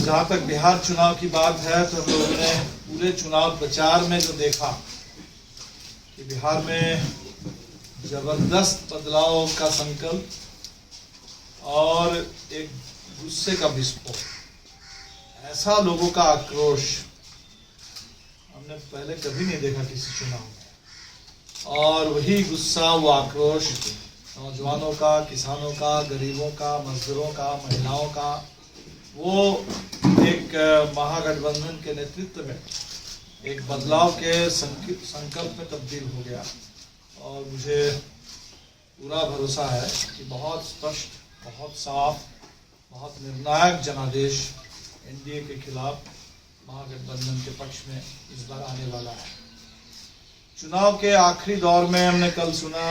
जहाँ तक बिहार चुनाव की बात है तो हम लोगों ने पूरे चुनाव प्रचार में जो देखा कि बिहार में जबरदस्त बदलाव का संकल्प और एक गुस्से का विस्फोट, ऐसा लोगों का आक्रोश हमने पहले कभी नहीं देखा किसी चुनाव में। और वही गुस्सा, वो आक्रोश नौजवानों का, किसानों का, गरीबों का, मजदूरों का, महिलाओं का, वो एक महागठबंधन के नेतृत्व में एक बदलाव के संकल्प में तब्दील हो गया। और मुझे पूरा भरोसा है कि बहुत स्पष्ट, बहुत साफ, बहुत निर्णायक जनादेश एनडीए के खिलाफ महागठबंधन के पक्ष में इस बार आने वाला है। चुनाव के आखिरी दौर में हमने कल सुना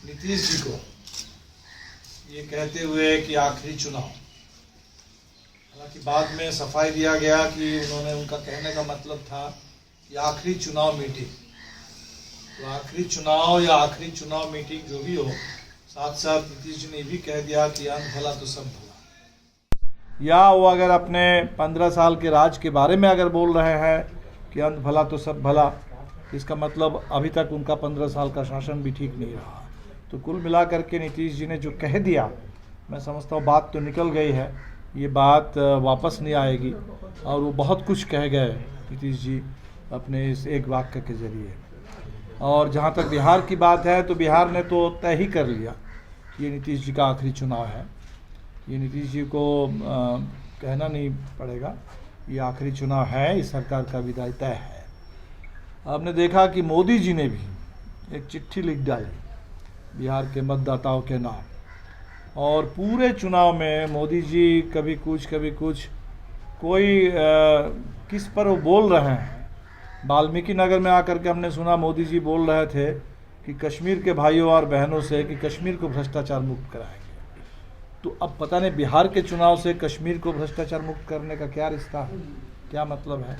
नीतीश जी को ये कहते हुए कि आखिरी चुनाव, हालांकि बाद में सफाई दिया गया कि उन्होंने, उनका कहने का मतलब था कि आखिरी चुनाव मीटिंग। तो आखिरी चुनाव या आखिरी चुनाव मीटिंग जो भी हो, साथ साथ नीतीश जी ने भी कह दिया कि अंत भला तो सब भला। या वो अगर अपने 15 साल के राज के बारे में अगर बोल रहे हैं कि अंत भला तो सब भला, इसका मतलब अभी तक उनका 15 साल का शासन भी ठीक नहीं रहा। तो कुल मिलाकर के नीतीश जी ने जो कह दिया, मैं समझता हूँ बात तो निकल गई है, ये बात वापस नहीं आएगी। और वो बहुत कुछ कह गए नीतीश जी अपने इस एक वाक्य के जरिए। और जहाँ तक बिहार की बात है तो बिहार ने तो तय ही कर लिया कि ये नीतीश जी का आखिरी चुनाव है। ये नीतीश जी को कहना नहीं पड़ेगा, ये आखिरी चुनाव है, इस सरकार का विदाई तय है। आपने देखा कि मोदी जी ने भी एक चिट्ठी लिख डाली बिहार के मतदाताओं के नाम, और पूरे चुनाव में मोदी जी कभी कुछ कोई किस पर वो बोल रहे हैं। वाल्मीकि नगर में आकर के हमने सुना मोदी जी बोल रहे थे कि कश्मीर के भाइयों और बहनों से कि कश्मीर को भ्रष्टाचार मुक्त कराएंगे। तो अब पता नहीं बिहार के चुनाव से कश्मीर को भ्रष्टाचार मुक्त करने का क्या रिश्ता है, क्या मतलब है।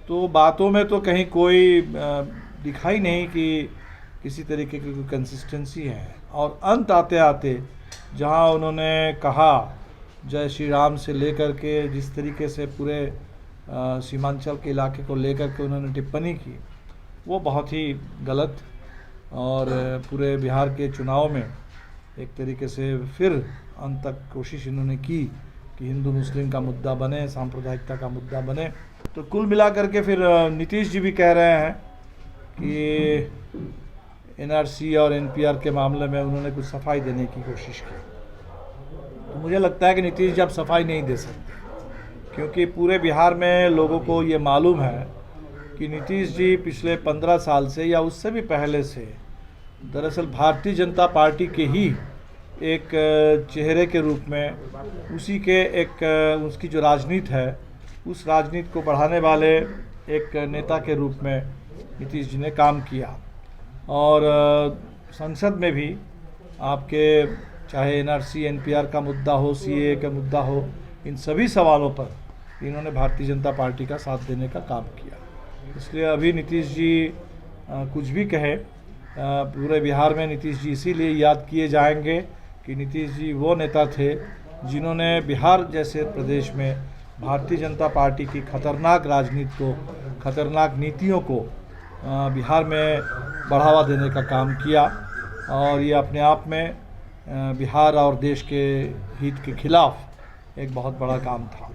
तो बातों में तो कहीं कोई दिखाई नहीं कि किसी तरीके की कोई कंसिस्टेंसी है। और अंत आते आते जहां उन्होंने कहा जय श्री राम से लेकर के जिस तरीके से पूरे सीमांचल के इलाके को लेकर के उन्होंने टिप्पणी की, वो बहुत ही गलत। और पूरे बिहार के चुनाव में एक तरीके से फिर अंत तक कोशिश इन्होंने की कि हिंदू मुस्लिम का मुद्दा बने, सांप्रदायिकता का मुद्दा बने। तो कुल मिलाकर के फिर नीतीश जी भी कह रहे हैं कि एनआरसी और एनपीआर के मामले में उन्होंने कुछ सफाई देने की कोशिश की। तो मुझे लगता है कि नीतीश जी अब सफाई नहीं दे सकते, क्योंकि पूरे बिहार में लोगों को ये मालूम है कि नीतीश जी पिछले 15 साल से या उससे भी पहले से दरअसल भारतीय जनता पार्टी के ही एक चेहरे के रूप में, उसी के एक उसकी जो राजनीति है उस राजनीति को बढ़ाने वाले एक नेता के रूप में नीतीश जी ने काम किया। और संसद में भी आपके चाहे एनआरसी एनपीआर का मुद्दा हो, सीएए का मुद्दा हो, इन सभी सवालों पर इन्होंने भारतीय जनता पार्टी का साथ देने का काम किया। इसलिए अभी नीतीश जी कुछ भी कहे, पूरे बिहार में नीतीश जी इसीलिए याद किए जाएंगे कि नीतीश जी वो नेता थे जिन्होंने बिहार जैसे प्रदेश में भारतीय जनता पार्टी की खतरनाक राजनीति को, खतरनाक नीतियों को बिहार में बढ़ावा देने का काम किया। और ये अपने आप में बिहार और देश के हित के खिलाफ एक बहुत बड़ा काम था।